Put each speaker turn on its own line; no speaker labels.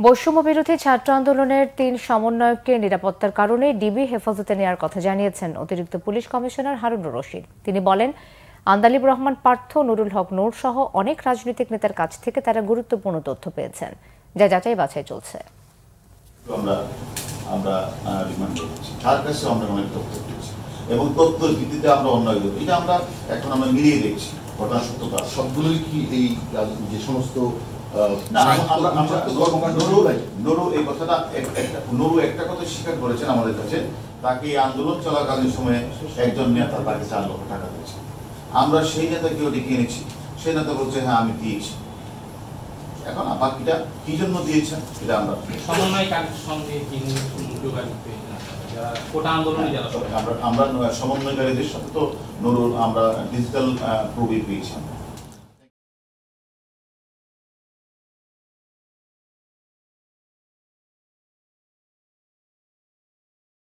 বৈষম্য বিরোধী ছাত্র আন্দোলনের ৩ সমন্বয়ককে নিরাপত্তার কারণে ডিবি হেফাজতে নেওয়ার কথা জানিয়েছেন অতিরিক্ত পুলিশ কমিশনার হারুনুর রশিদ। তিনি বলেন, আন্দালিব রহমান পার্থ, নুরুল হক নূর সহ অনেক রাজনৈতিক নেতার কাছ থেকে তারা গুরুত্বপূর্ণ তথ্য পেয়েছেন, যা যাচাই বাছাই চলছে।
এবং তথ্যের ভিত্তিতে আমরা অন্যায় করি, এটা আমরা এখন আমরা মিলিয়ে দেখছি ঘটনা সত্যতা
সবগুলোই কি এই যে সমস্ত
নুরু এই কথাটা নুরু একটা কথা স্বীকার করেছেন আমাদের কাছে, তাকে এই আন্দোলন চলাকালীন সময়ে একজন নেতা তাকে 4 লক্ষ টাকা দিয়েছে। আমরা সেই নেতাকেও ডেকে এনেছি, সেই নেতা বলছে হ্যাঁ আমি দিয়েছি। এখন বাকিটা কি জন্য দিয়েছেন এটা আমরা সমন্বয়কারীদের সাথে তো নুরুর আমরা ডিজিটাল প্রুফই পেয়েছি।